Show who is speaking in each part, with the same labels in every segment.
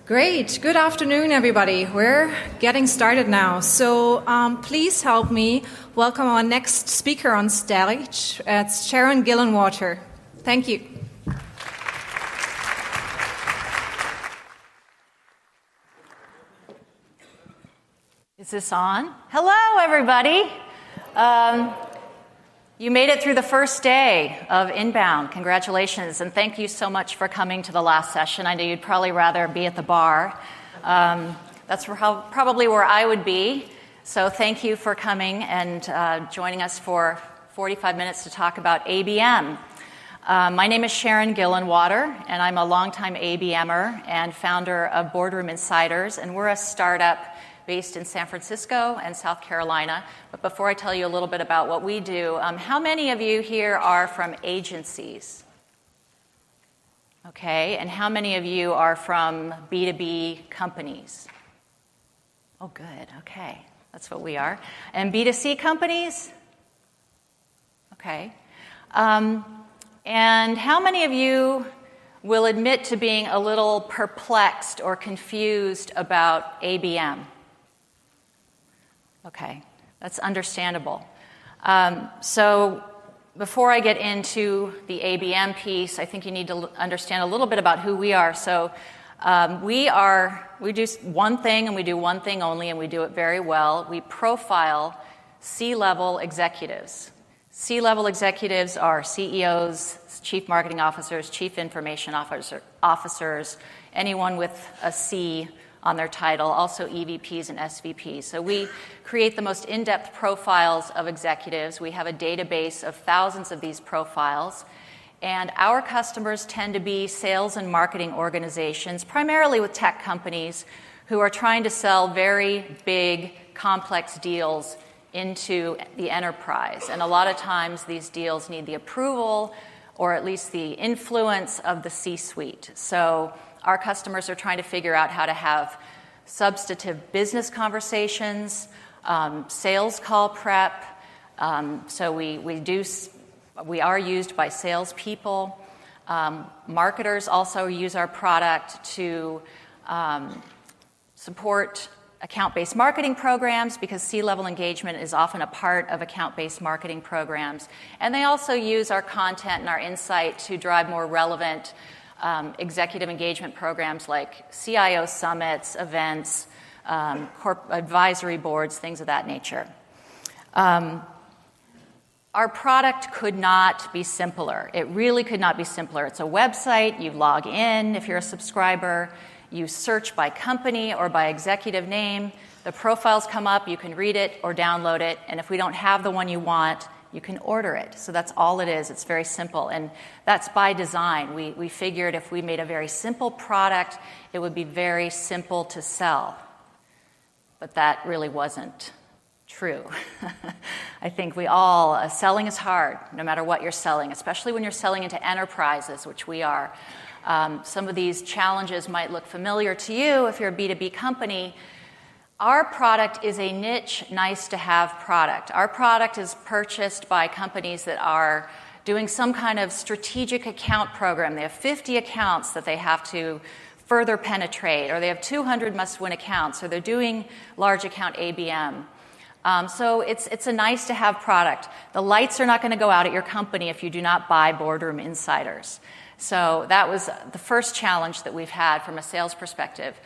Speaker 1: Great. Good afternoon, everybody. We're getting started now. So please help me welcome our next speaker on stage. It's Sharon Gillenwater. Thank you.
Speaker 2: Is this on? Hello, everybody. You made it through the first day of Inbound. Congratulations, and thank you so much for coming to the last session. I know you'd probably rather be at the bar. That's probably where I would be. So thank you for coming and joining us for 45 minutes to talk about ABM. My name is Sharon Gillenwater, and I'm a longtime ABMer and founder of Boardroom Insiders, and we're a startup based in San Francisco and South Carolina. But before I tell you a little bit about what we do, how many of you here are from agencies? Okay, and how many of you are from B2B companies? Oh, good, okay, that's what we are. And B2C companies? Okay. And how many of you will admit to being a little perplexed or confused about ABM? Okay, that's understandable. So before I get into the ABM piece, I think you need to understand a little bit about who we are. So we do one thing and we do one thing only, and we do it very well. We profile C-level executives. C-level executives are CEOs, chief marketing officers, chief information officers, anyone with a C on their title, also EVPs and SVPs. So we create the most in-depth profiles of executives. We have a database of thousands of these profiles. And our customers tend to be sales and marketing organizations, primarily with tech companies who are trying to sell very big, complex deals into the enterprise. And a lot of times these deals need the approval or at least the influence of the C-suite. So our customers are trying to figure out how to have substantive business conversations, sales call prep. So we are used by salespeople. Marketers also use our product to support account-based marketing programs because C-level engagement is often a part of account-based marketing programs. And they also use our content and our insight to drive more relevant executive engagement programs like CIO summits, events, advisory boards, things of that nature. Our product could not be simpler. It really could not be simpler. It's a website. You log in if you're a subscriber. You search by company or by executive name. The profiles come up. You can read it or download it. And if we don't have the one you want, you can order it. So that's all it is. It's very simple. And that's by design. We figured if we made a very simple product, it would be very simple to sell. But that really wasn't true. I think selling is hard, no matter what you're selling, especially when you're selling into enterprises, which we are. Some of these challenges might look familiar to you if you're a B2B company. Our product is a niche, nice-to-have product. Our product is purchased by companies that are doing some kind of strategic account program. They have 50 accounts that they have to further penetrate, or they have 200 must-win accounts, or they're doing large account ABM. So it's a nice-to-have product. The lights are not going to go out at your company if you do not buy Boardroom Insiders. So that was the first challenge that we've had from a sales perspective.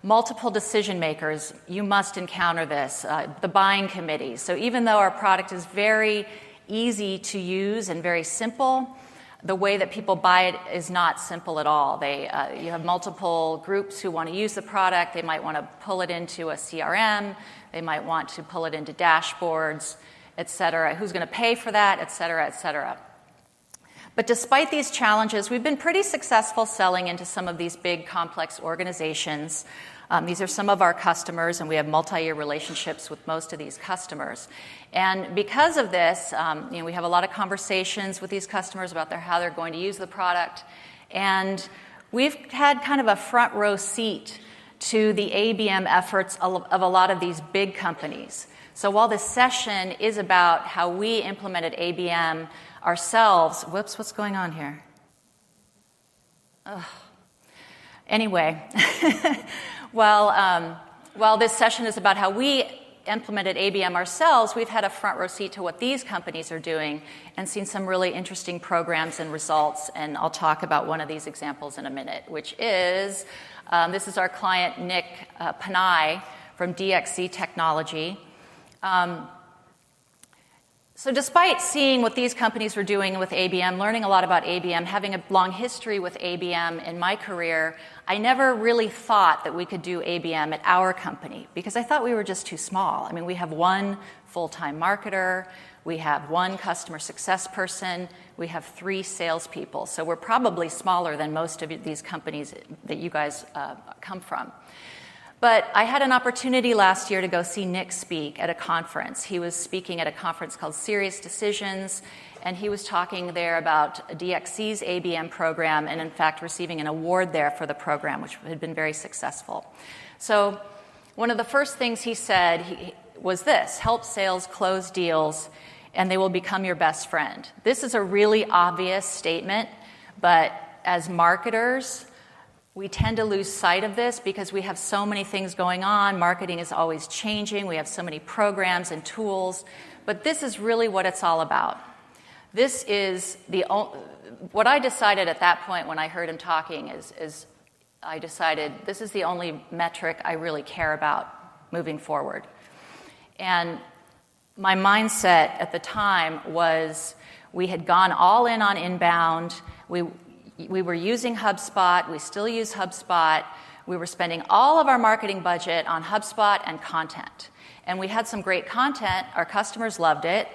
Speaker 2: Multiple decision makers, you must encounter this, the buying committees. So even though our product is very easy to use and very simple, the way that people buy it is not simple at all. You have multiple groups who want to use the product. They might want to pull it into a CRM. They might want to pull it into dashboards, et cetera. Who's going to pay for that, et cetera, et cetera. But despite these challenges, we've been pretty successful selling into some of these big, complex organizations. These are some of our customers, and we have multi-year relationships with most of these customers. And because of this, we have a lot of conversations with these customers about how they're going to use the product. And we've had kind of a front row seat to the ABM efforts of a lot of these big companies. So while this session is about how we implemented ABM ourselves, what's going on here? Ugh. Anyway, while this session is about how we implemented ABM ourselves, we've had a front row seat to what these companies are doing and seen some really interesting programs and results. And I'll talk about one of these examples in a minute, which is, this is our client, Nick Panay from DXC Technology. So despite seeing what these companies were doing with ABM, learning a lot about ABM, having a long history with ABM in my career, I never really thought that we could do ABM at our company because I thought we were just too small. I mean, we have one full-time marketer, we have one customer success person, we have 3 salespeople. So we're probably smaller than most of these companies that you guys come from. But I had an opportunity last year to go see Nick speak at a conference. He was speaking at a conference called Serious Decisions, and he was talking there about DXC's ABM program and, in fact, receiving an award there for the program, which had been very successful. So one of the first things he said was this: help sales close deals, and they will become your best friend. This is a really obvious statement, but as marketers, we tend to lose sight of this because we have so many things going on. Marketing is always changing. We have so many programs and tools. But this is really what it's all about. This is what I decided at that point when I heard him talking is I decided this is the only metric I really care about moving forward. And my mindset at the time was we had gone all in on inbound. We were using HubSpot. We still use HubSpot. We were spending all of our marketing budget on HubSpot and content. And we had some great content. Our customers loved it.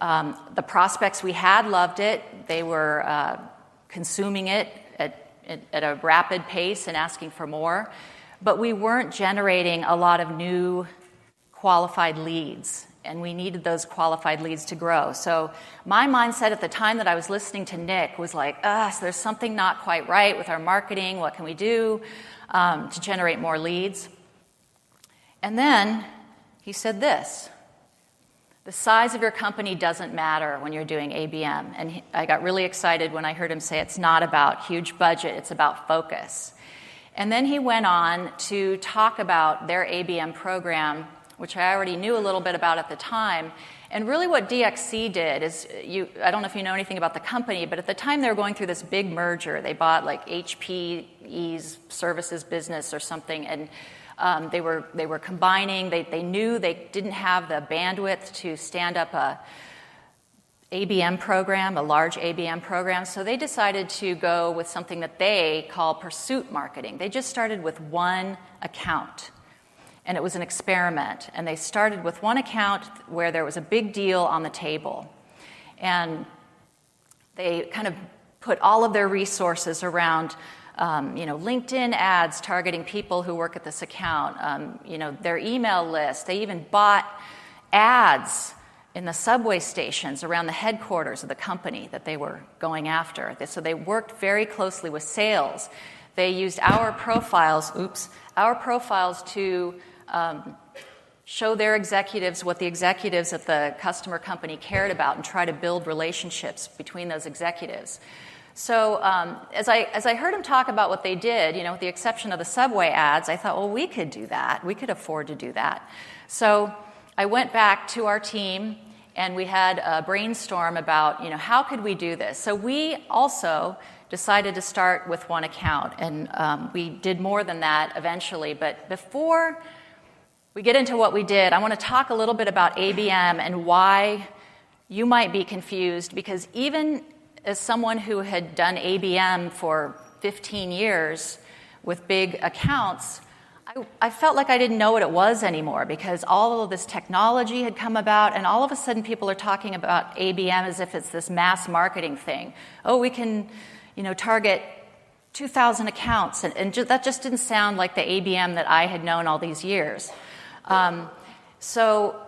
Speaker 2: The prospects we had loved it. They were consuming it at a rapid pace and asking for more. But we weren't generating a lot of new qualified leads. And we needed those qualified leads to grow. So my mindset at the time that I was listening to Nick was like, so there's something not quite right with our marketing. What can we do to generate more leads? And then he said this: the size of your company doesn't matter when you're doing ABM. And I got really excited when I heard him say it's not about huge budget, it's about focus. And then he went on to talk about their ABM program, which I already knew a little bit about at the time. And really what DXC did is, I don't know if you know anything about the company, but at the time they were going through this big merger. They bought like HPE's services business or something, and they were combining. They knew they didn't have the bandwidth to stand up a ABM program, a large ABM program, so they decided to go with something that they call pursuit marketing. They just started with one account. And it was an experiment. And they started with one account where there was a big deal on the table. And they kind of put all of their resources around, LinkedIn ads targeting people who work at this account, their email list. They even bought ads in the subway stations around the headquarters of the company that they were going after. So they worked very closely with sales. They used our profiles to show their executives what the executives at the customer company cared about and try to build relationships between those executives. So as I heard him talk about what they did, with the exception of the subway ads, I thought, well, we could do that. We could afford to do that. So I went back to our team and we had a brainstorm about, how could we do this? So we also decided to start with one account, and we did more than that eventually. But before we get into what we did, I want to talk a little bit about ABM and why you might be confused, because even as someone who had done ABM for 15 years with big accounts, I felt like I didn't know what it was anymore, because all of this technology had come about, and all of a sudden people are talking about ABM as if it's this mass marketing thing. Oh, we can target 2,000 accounts, and that just didn't sound like the ABM that I had known all these years. So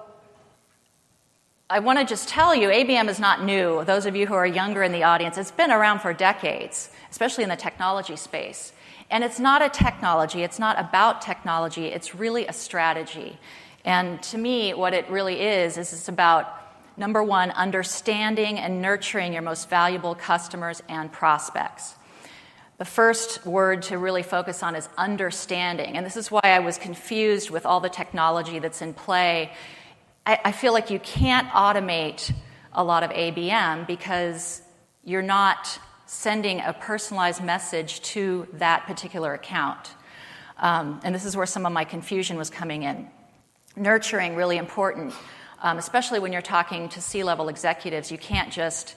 Speaker 2: I want to just tell you, ABM is not new. Those of you who are younger in the audience, it's been around for decades, especially in the technology space. And it's not a technology, it's not about technology, it's really a strategy. And to me, what it really is it's about, number one, understanding and nurturing your most valuable customers and prospects. The first word to really focus on is understanding. And this is why I was confused with all the technology that's in play. I feel like you can't automate a lot of ABM because you're not sending a personalized message to that particular account. And this is where some of my confusion was coming in. Nurturing, really important, especially when you're talking to C-level executives. You can't just,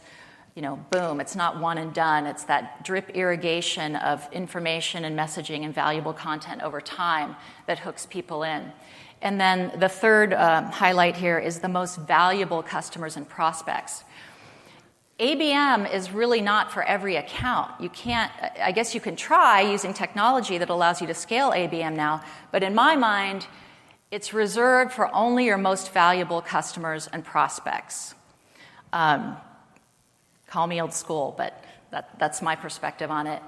Speaker 2: boom, it's not one and done. It's that drip irrigation of information and messaging and valuable content over time that hooks people in. And then the third highlight here is the most valuable customers and prospects. ABM is really not for every account. I guess you can try using technology that allows you to scale ABM now, but in my mind, it's reserved for only your most valuable customers and prospects. Call me old school, but that's my perspective on it.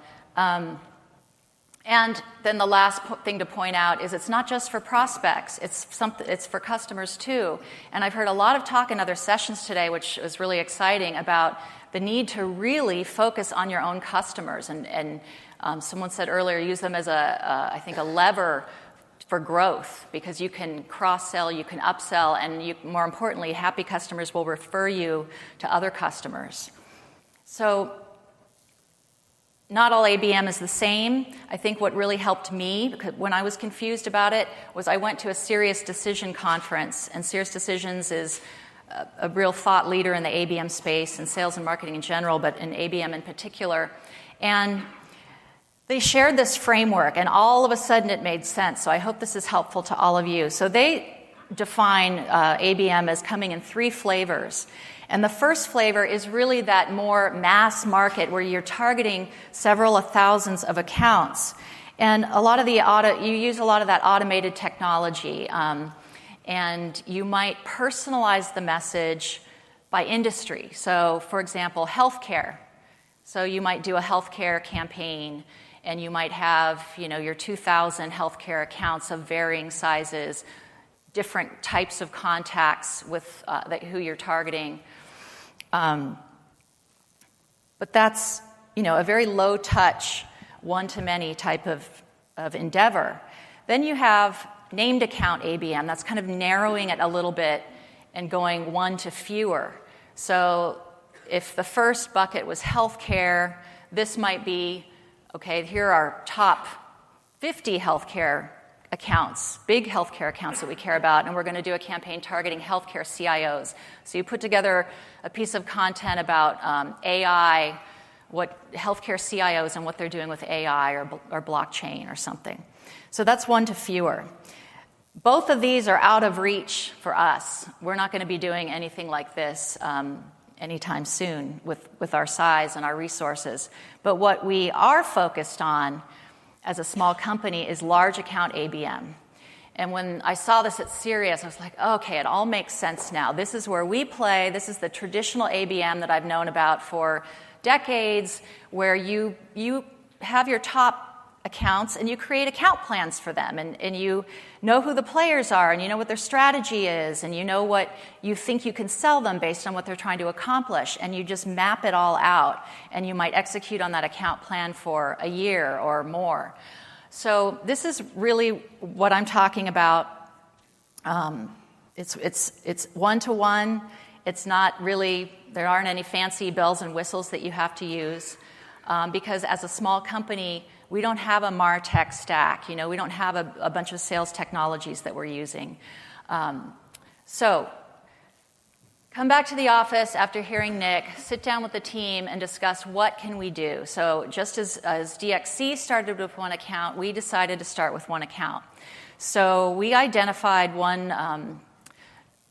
Speaker 2: And then the last thing to point out is it's not just for prospects, it's for customers too. And I've heard a lot of talk in other sessions today, which was really exciting, about the need to really focus on your own customers. And someone said earlier, use them as I think a lever for growth, because you can cross-sell, you can upsell, and more importantly, happy customers will refer you to other customers. So not all ABM is the same. I think what really helped me when I was confused about it was I went to a Serious Decision conference, and Serious Decisions is a real thought leader in the ABM space and sales and marketing in general, but in ABM in particular. And they shared this framework, and all of a sudden it made sense. So I hope this is helpful to all of you. So they define ABM as coming in 3 flavors. And the first flavor is really that more mass market where you're targeting several of thousands of accounts. And a lot of you use a lot of that automated technology. And you might personalize the message by industry. So, for example, healthcare. So you might do a healthcare campaign, and you might have, your 2,000 healthcare accounts of varying sizes, different types of contacts with who you're targeting. But that's, a very low-touch, one-to-many type of endeavor. Then you have named account ABM. That's kind of narrowing it a little bit and going one to fewer. So if the first bucket was healthcare, this might be, okay, here are our top 50 healthcare accounts, big healthcare accounts that we care about, and we're going to do a campaign targeting healthcare CIOs. So you put together a piece of content about AI, what healthcare CIOs and what they're doing with AI or blockchain or something. So that's one to fewer. Both of these are out of reach for us. We're not going to be doing anything like this anytime soon with our size and our resources. But what we are focused on as a small company is large account ABM. And when I saw this at Sirius, I was like, okay, it all makes sense now. This is where we play. This is the traditional ABM that I've known about for decades, where you have your top accounts and you create account plans for them, and you know who the players are, and you know what their strategy is, and you know what you think you can sell them based on what they're trying to accomplish, and you just map it all out, and you might execute on that account plan for a year or more. So this is really what I'm talking about. It's one-to-one. It's not really, there aren't any fancy bells and whistles that you have to use, because as a small company, we don't have a MarTech stack. We don't have a bunch of sales technologies that we're using. So come back to the office after hearing Nick, sit down with the team and discuss what can we do. So just as DXC started with one account, we decided to start with one account. So we identified one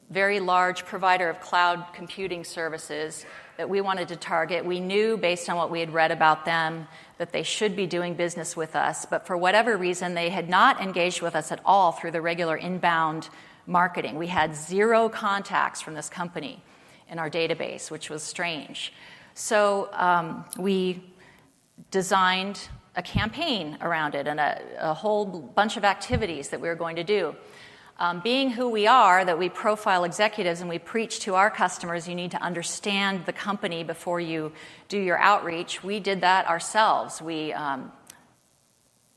Speaker 2: very large provider of cloud computing services that we wanted to target. We knew, based on what we had read about them, that they should be doing business with us, but for whatever reason, they had not engaged with us at all through the regular inbound marketing. We had 0 contacts from this company in our database, which was strange. So we designed a campaign around it and a whole bunch of activities that we were going to do. Being who we are, that we profile executives and we preach to our customers, you need to understand the company before you do your outreach. We did that ourselves. We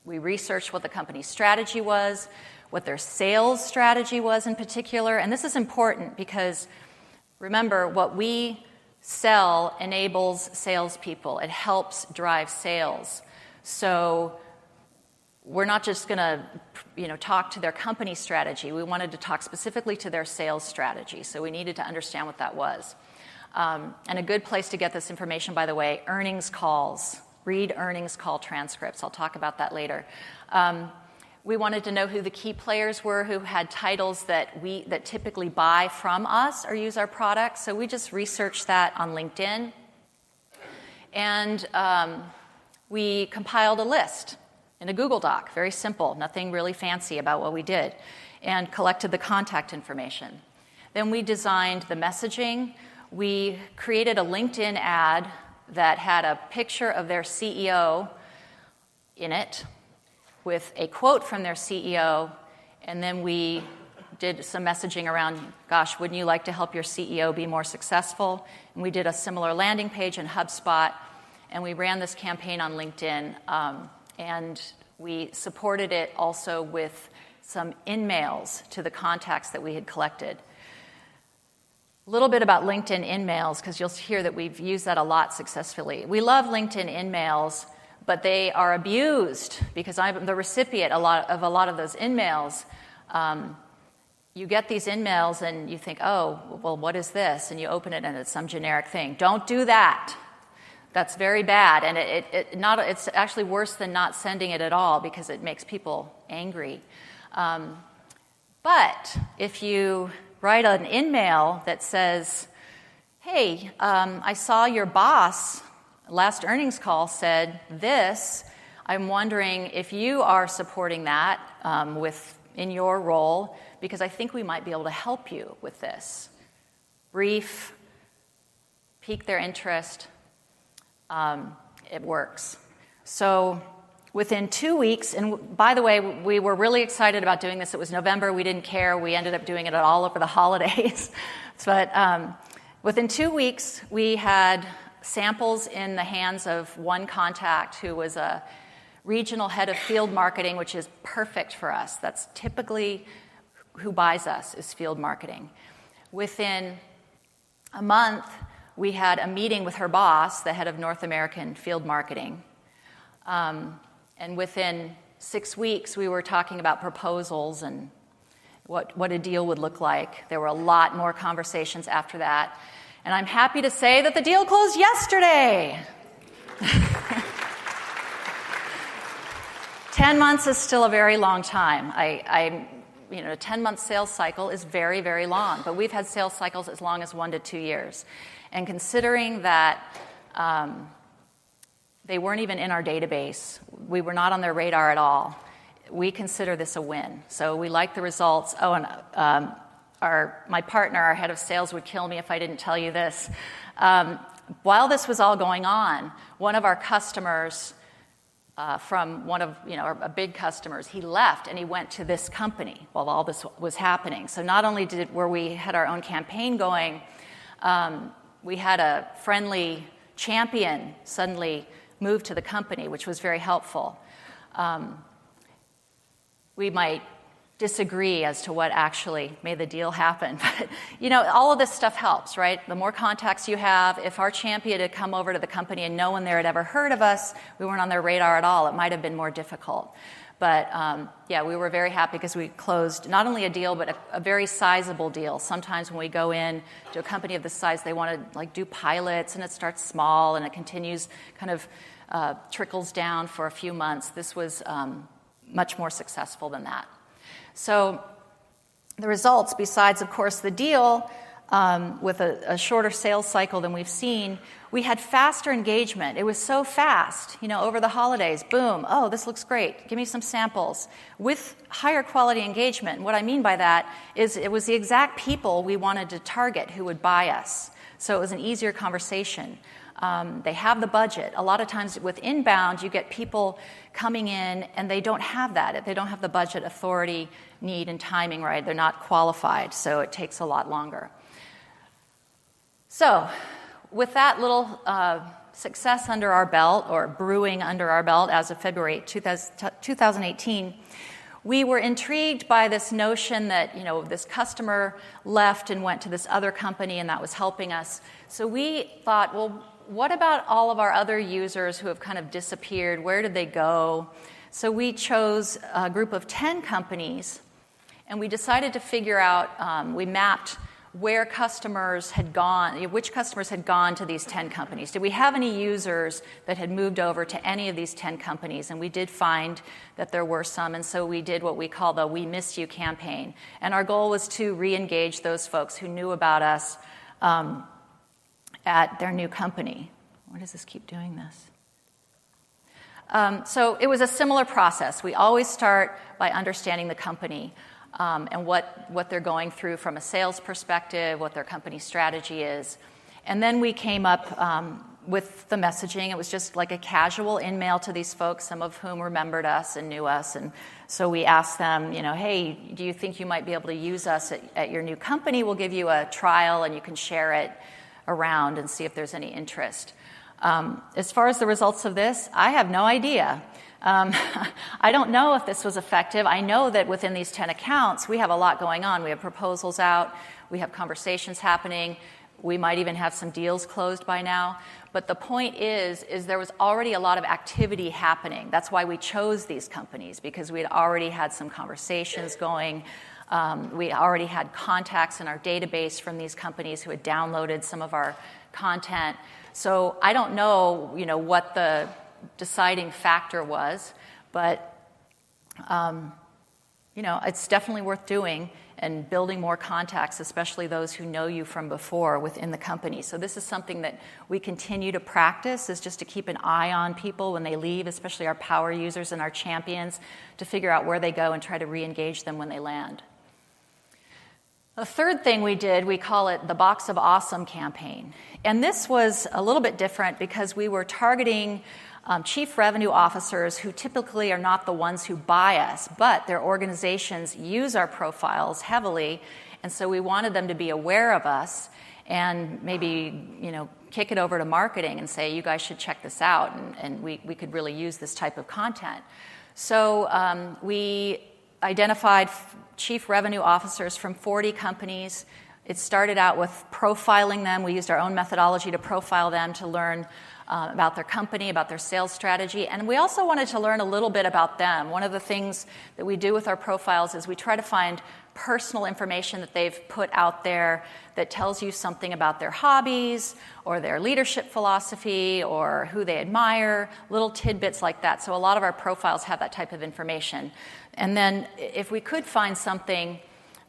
Speaker 2: researched what the company's strategy was, what their sales strategy was in particular. And this is important because, remember, what we sell enables salespeople. It helps drive sales. So we're not just going to, talk to their company strategy. We wanted to talk specifically to their sales strategy. So we needed to understand what that was. And a good place to get this information, by the way, earnings calls. Read earnings call transcripts. I'll talk about that later. We wanted to know who the key players were who had titles that typically buy from us or use our products. So we just researched that on LinkedIn. And we compiled a list in a Google Doc, very simple, nothing really fancy about what we did, and collected the contact information. Then we designed the messaging. We created a LinkedIn ad that had a picture of their CEO in it, with a quote from their CEO, and then we did some messaging around, gosh, wouldn't you like to help your CEO be more successful? And we did a similar landing page in HubSpot, and we ran this campaign on LinkedIn, and we supported it also with some in-mails to the contacts that we had collected. A little bit about LinkedIn in-mails, because you'll hear that we've used that a lot successfully. We love LinkedIn in-mails, but they are abused because I'm the recipient of a lot of those in-mails. You get these in-mails and you think, oh, well, what is this? And you open it and it's some generic thing. Don't do that. That's very bad. And it's actually worse than not sending it at all because it makes people angry. But if you write an in-mail that says, hey, I saw your boss last earnings call said this. I'm wondering if you are supporting that in your role, because I think we might be able to help you with this. Brief, pique their interest. It works. So within 2 weeks, and by the way, we were really excited about doing this. It was November. We didn't care. We ended up doing it all over the holidays. But within 2 weeks, we had samples in the hands of one contact who was a regional head of field marketing, which is perfect for us. That's typically who buys us, is field marketing. Within a month, we had a meeting with her boss, the head of North American field marketing. And within 6 weeks, we were talking about proposals and what a deal would look like. There were a lot more conversations after that. And I'm happy to say that the deal closed yesterday. 10 months is still a very long time. A 10-month sales cycle is very, very long. But we've had sales cycles as long as 1 to 2 years. And considering that they weren't even in our database, we were not on their radar at all, we consider this a win. So we like the results. Oh, and my partner, our head of sales, would kill me if I didn't tell you this. While this was all going on, one of our customers, from one of our big customers, he left and he went to this company while all this was happening. So not only were we had our own campaign going, we had a friendly champion suddenly move to the company, which was very helpful. We might disagree as to what actually made the deal happen. But, all of this stuff helps, right? The more contacts you have, if our champion had come over to the company and no one there had ever heard of us, we weren't on their radar at all, it might have been more difficult. But, we were very happy because we closed not only a deal, but a very sizable deal. Sometimes when we go in to a company of this size, they want to do pilots, and it starts small, and it continues, kind of trickles down for a few months. This was much more successful than that. So the results, besides, of course, the deal with a shorter sales cycle than we've seen, we had faster engagement. It was so fast, over the holidays, boom, oh, this looks great, give me some samples, with higher quality engagement. And what I mean by that is it was the exact people we wanted to target who would buy us. So it was an easier conversation. They have the budget. A lot of times with inbound, you get people coming in and they don't have that. They don't have the budget, authority, need, and timing right. They're not qualified, so it takes a lot longer. So with that little success under our belt, or brewing under our belt as of February 2018, we were intrigued by this notion that, this customer left and went to this other company and that was helping us. So we thought, well, what about all of our other users who have kind of disappeared? Where did they go? So we chose a group of 10 companies, and we decided to figure out, we mapped where customers had gone, which customers had gone to these 10 companies. Did we have any users that had moved over to any of these 10 companies? And we did find that there were some, and so we did what we call the We Miss You campaign. And our goal was to re-engage those folks who knew about us at their new company. Why does this keep doing this? So it was a similar process. We always start by understanding the company. And what they're going through from a sales perspective, what their company strategy is. And then we came up with the messaging. It was just like a casual in-mail to these folks, some of whom remembered us and knew us. And so we asked them, hey, do you think you might be able to use us at your new company? We'll give you a trial and you can share it around and see if there's any interest. As far as the results of this, I have no idea. I don't know if this was effective. I know that within these 10 accounts, we have a lot going on. We have proposals out. We have conversations happening. We might even have some deals closed by now. But the point is there was already a lot of activity happening. That's why we chose these companies, because we had already had some conversations going. We already had contacts in our database from these companies who had downloaded some of our content. So I don't know, what the deciding factor was, but it's definitely worth doing and building more contacts, especially those who know you from before within the company. So this is something that we continue to practice, is just to keep an eye on people when they leave, especially our power users and our champions, to figure out where they go and try to re-engage them when they land. The third thing we did, we call it the Box of Awesome campaign. And this was a little bit different because we were targeting chief revenue officers who typically are not the ones who buy us, but their organizations use our profiles heavily, and so we wanted them to be aware of us and maybe, kick it over to marketing and say, you guys should check this out, and we could really use this type of content. So we identified chief revenue officers from 40 companies. It started out with profiling them. We used our own methodology to profile them, to learn about their company, about their sales strategy, and we also wanted to learn a little bit about them. One of the things that we do with our profiles is we try to find personal information that they've put out there that tells you something about their hobbies or their leadership philosophy or who they admire, little tidbits like that. So a lot of our profiles have that type of information. And then if we could find something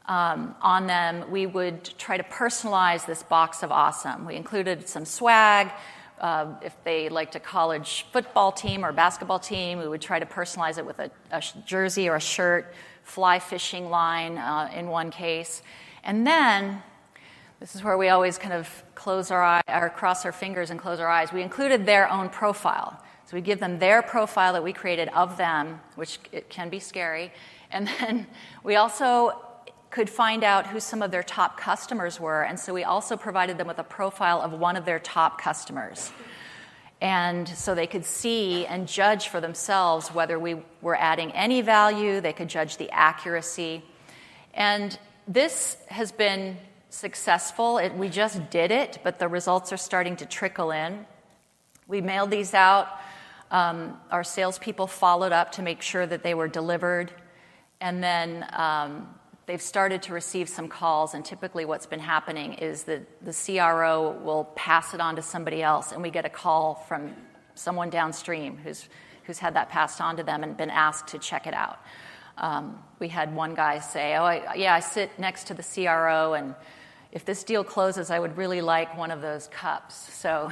Speaker 2: on them, we would try to personalize this Box of Awesome. We included some swag. If they liked a college football team or basketball team, we would try to personalize it with a jersey or a shirt, fly fishing line in one case. And then, this is where we always kind of close our eye, or cross our fingers and close our eyes. We included their own profile. So we give them their profile that we created of them, which it can be scary. And then we also could find out who some of their top customers were, and so we also provided them with a profile of one of their top customers. And so they could see and judge for themselves whether we were adding any value. They could judge the accuracy. And this has been successful. We just did it, but the results are starting to trickle in. We mailed these out. Our salespeople followed up to make sure that they were delivered. And then they've started to receive some calls, and typically what's been happening is that the CRO will pass it on to somebody else, and we get a call from someone downstream who's had that passed on to them and been asked to check it out. We had one guy say, I sit next to the CRO, and if this deal closes, I would really like one of those cups. So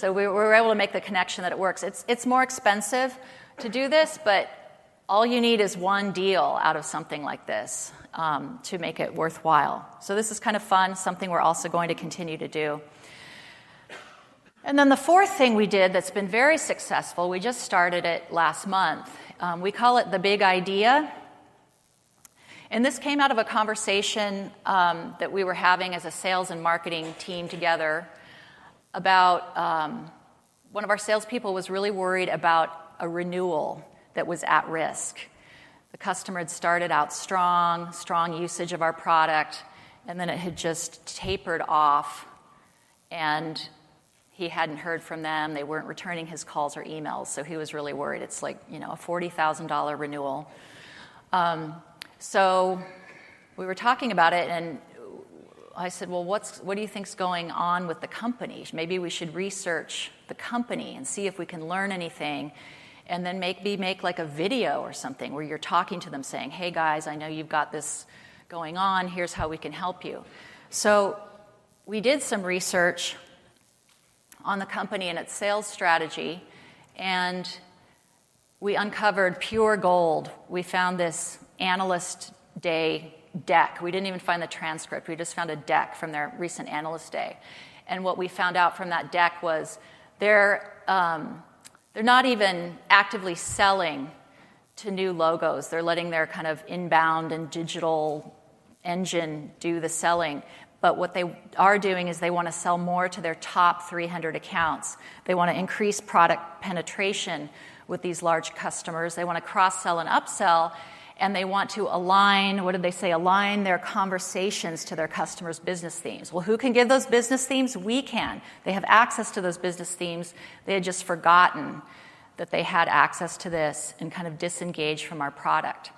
Speaker 2: we were able to make the connection that it works. It's more expensive to do this, but all you need is one deal out of something like this to make it worthwhile. So this is kind of fun, something we're also going to continue to do. And then the fourth thing we did that's been very successful, we just started it last month. We call it the big idea. And this came out of a conversation that we were having as a sales and marketing team together about one of our salespeople was really worried about a renewal that was at risk. The customer had started out strong usage of our product, and then it had just tapered off, and he hadn't heard from them. They weren't returning his calls or emails, so he was really worried. It's like, a $40,000 renewal. So we were talking about it, and I said, well, what do you think's going on with the company? Maybe we should research the company and see if we can learn anything, and then make like a video or something where you're talking to them saying, hey, guys, I know you've got this going on. Here's how we can help you. So we did some research on the company and its sales strategy, and we uncovered pure gold. We found this Analyst Day deck. We didn't even find the transcript. We just found a deck from their recent Analyst Day. And what we found out from that deck was they're not even actively selling to new logos. They're letting their kind of inbound and digital engine do the selling. But what they are doing is they want to sell more to their top 300 accounts. They want to increase product penetration with these large customers. They want to cross-sell and upsell, and they want to align, align their conversations to their customers' business themes. Well, who can give those business themes? We can. They have access to those business themes. They had just forgotten that they had access to this and kind of disengaged from our product.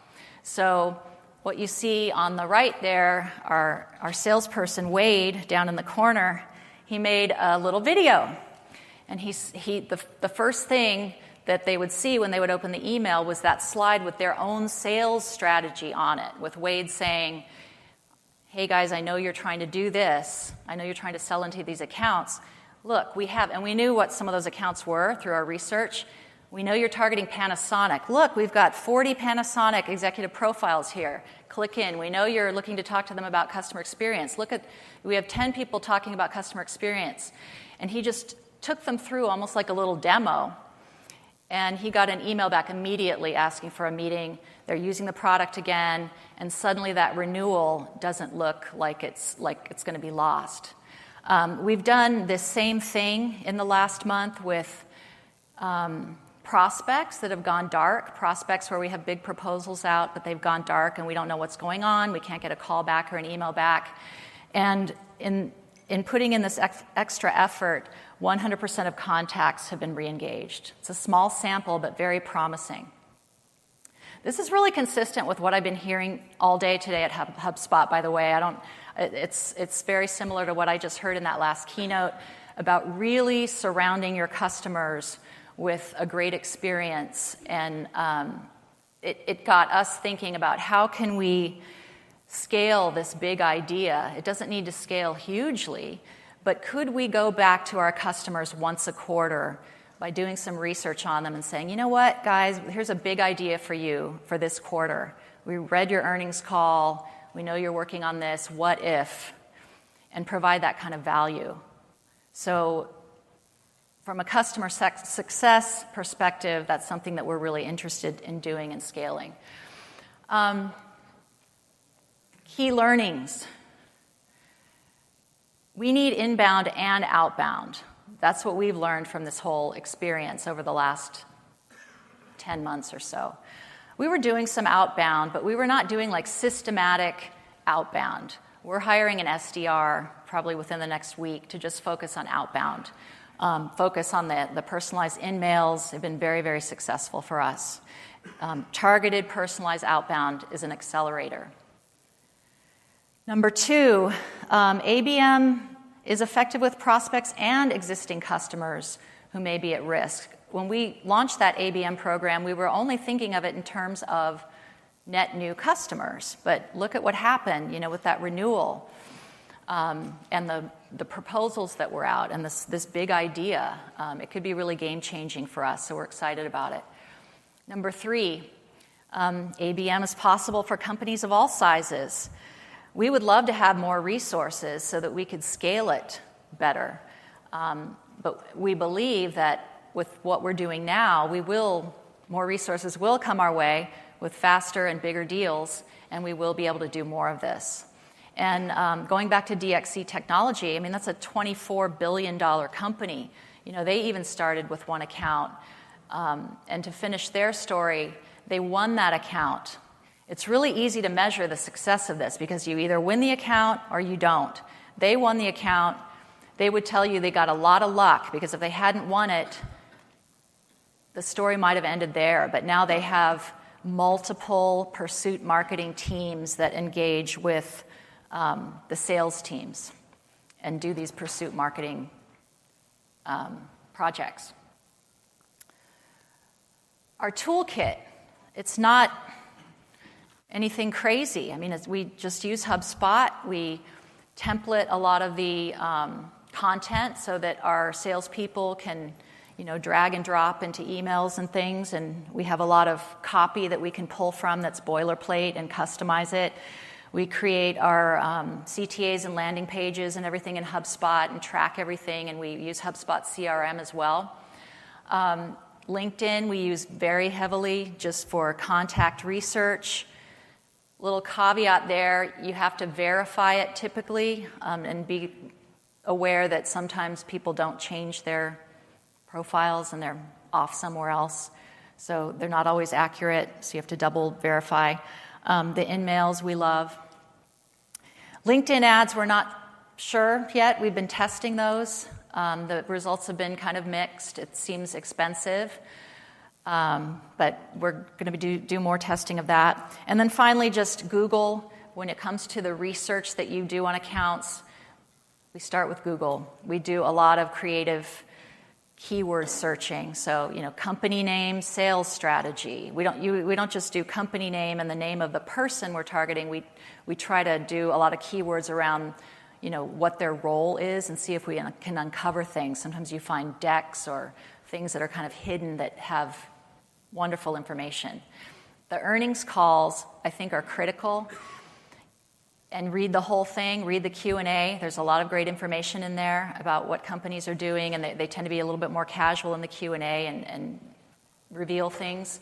Speaker 2: So what you see on the right there, our salesperson, Wade, down in the corner, he made a little video. And the first thing that they would see when they would open the email was that slide with their own sales strategy on it, with Wade saying, hey guys, I know you're trying to do this. I know you're trying to sell into these accounts. Look, and we knew what some of those accounts were through our research. We know you're targeting Panasonic. Look, we've got 40 Panasonic executive profiles here. Click in. We know you're looking to talk to them about customer experience. We have 10 people talking about customer experience. And he just took them through almost like a little demo. And he got an email back immediately asking for a meeting. They're using the product again, and suddenly that renewal doesn't look like it's going to be lost. We've done this same thing in the last month with prospects that have gone dark, prospects where we have big proposals out, but they've gone dark and we don't know what's going on. We can't get a call back or an email back. And in putting in this extra effort, 100% of contacts have been re-engaged. It's a small sample, but very promising. This is really consistent with what I've been hearing all day today at HubSpot, by the way. It's very similar to what I just heard in that last keynote about really surrounding your customers with a great experience. And it got us thinking about how can we scale this big idea. It doesn't need to scale hugely, but could we go back to our customers once a quarter by doing some research on them and saying, you know what, guys, here's a big idea for you for this quarter. We read your earnings call. We know you're working on this. What if? And provide that kind of value. So from a customer success perspective, that's something that we're really interested in doing and scaling. Key learnings. We need inbound and outbound. That's what we've learned from this whole experience over the last 10 months or so. We were doing some outbound, but we were not doing like systematic outbound. We're hiring an SDR probably within the next week to just focus on outbound. Focus on the personalized in-mails. They've been very, very successful for us. Targeted personalized outbound is an accelerator. Number 2, ABM is effective with prospects and existing customers who may be at risk. When we launched that ABM program, we were only thinking of it in terms of net new customers. But look at what happened, with that renewal and the proposals that were out and this big idea. It could be really game-changing for us, so we're excited about it. Number 3, ABM is possible for companies of all sizes. We would love to have more resources so that we could scale it better. But we believe that with what we're doing now, more resources will come our way with faster and bigger deals, and we will be able to do more of this. And going back to DXC Technology, I mean, that's a $24 billion company. You know, they even started with one account. And to finish their story, they won that account. It's really easy to measure the success of this because you either win the account or you don't. They won the account. They would tell you they got a lot of luck because if they hadn't won it, the story might have ended there. But now they have multiple pursuit marketing teams that engage with the sales teams and do these pursuit marketing projects. Our toolkit, it's not anything crazy. I mean, we just use HubSpot. We template a lot of the content so that our salespeople can, drag and drop into emails and things. And we have a lot of copy that we can pull from that's boilerplate and customize it. We create our CTAs and landing pages and everything in HubSpot and track everything. And we use HubSpot CRM as well. LinkedIn we use very heavily just for contact research. Little caveat there, you have to verify it typically and be aware that sometimes people don't change their profiles and they're off somewhere else. So they're not always accurate, so you have to double verify. The in-mails we love. LinkedIn ads, we're not sure yet. We've been testing those. The results have been kind of mixed. It seems expensive. But we're going to do more testing of that. And then finally, just Google. When it comes to the research that you do on accounts, we start with Google. We do a lot of creative keyword searching. So, company name, sales strategy. We don't just do company name and the name of the person we're targeting. We try to do a lot of keywords around what their role is and see if we can uncover things. Sometimes you find decks or things that are kind of hidden that have wonderful information. The earnings calls, I think, are critical. And read the whole thing, read the Q&A. There's a lot of great information in there about what companies are doing, and they tend to be a little bit more casual in the Q&A and reveal things.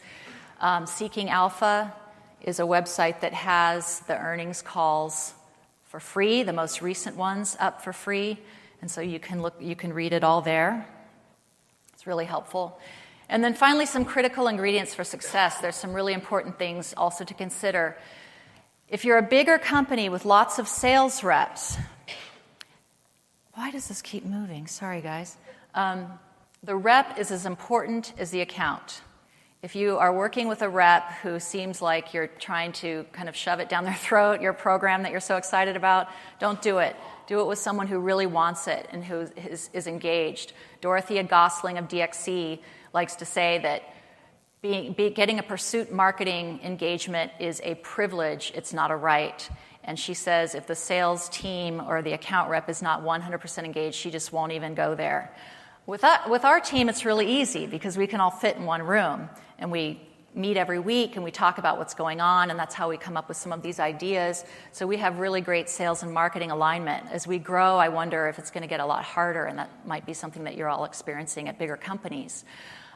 Speaker 2: Seeking Alpha is a website that has the earnings calls for free, the most recent ones up for free, and so you can read it all there. It's really helpful. And then finally, some critical ingredients for success. There's some really important things also to consider. If you're a bigger company with lots of sales reps, why does this keep moving? Sorry, guys. The rep is as important as the account. If you are working with a rep who seems like you're trying to kind of shove it down their throat, your program that you're so excited about, don't do it. Do it with someone who really wants it and who is engaged. Dorothea Gosling of DXC likes to say that getting a pursuit marketing engagement is a privilege, it's not a right. And she says if the sales team or the account rep is not 100% engaged, she just won't even go there. With our team, it's really easy because we can all fit in one room. And we meet every week and we talk about what's going on, and that's how we come up with some of these ideas. So we have really great sales and marketing alignment. As we grow, I wonder if it's going to get a lot harder, and that might be something that you're all experiencing at bigger companies.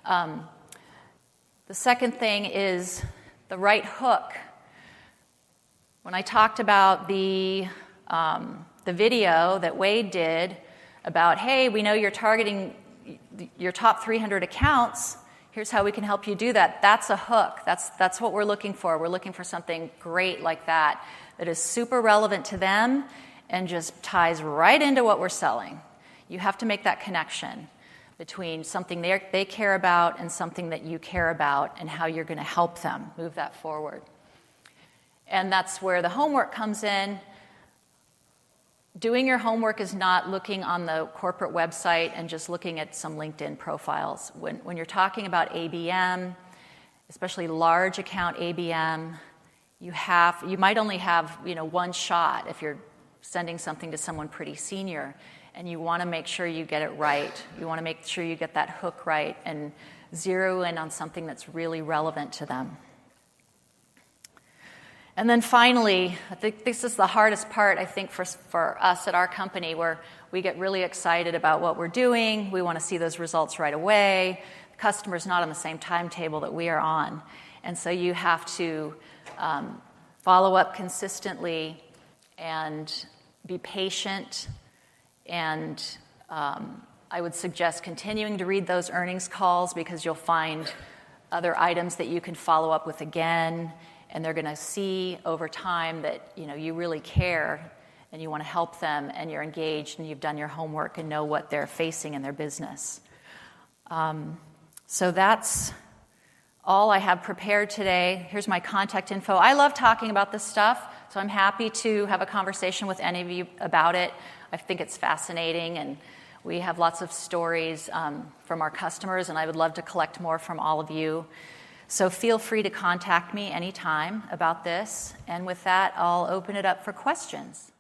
Speaker 2: The second thing is the right hook. When I talked about the video that Wade did about, hey, we know you're targeting your top 300 accounts, here's how we can help you do that. That's a hook. That's what we're looking for. We're looking for something great like that is super relevant to them and just ties right into what we're selling. You have to make that connection between something they care about and something that you care about and how you're going to help them move that forward. And that's where the homework comes in. Doing your homework is not looking on the corporate website and just looking at some LinkedIn profiles. When you're talking about ABM, especially large account ABM, you might only have one shot if you're sending something to someone pretty senior, and you want to make sure you get it right. You want to make sure you get that hook right and zero in on something that's really relevant to them. And then finally, I think this is the hardest part, I think, for us at our company, where we get really excited about what we're doing. We want to see those results right away. The customer's not on the same timetable that we are on. And so you have to follow up consistently and be patient. And I would suggest continuing to read those earnings calls, because you'll find other items that you can follow up with again. And they're going to see over time that you really care and you want to help them and you're engaged and you've done your homework and know what they're facing in their business. So that's all I have prepared today. Here's my contact info. I love talking about this stuff, so I'm happy to have a conversation with any of you about it. I think it's fascinating, and we have lots of stories from our customers, and I would love to collect more from all of you. So feel free to contact me anytime about this. And with that, I'll open it up for questions.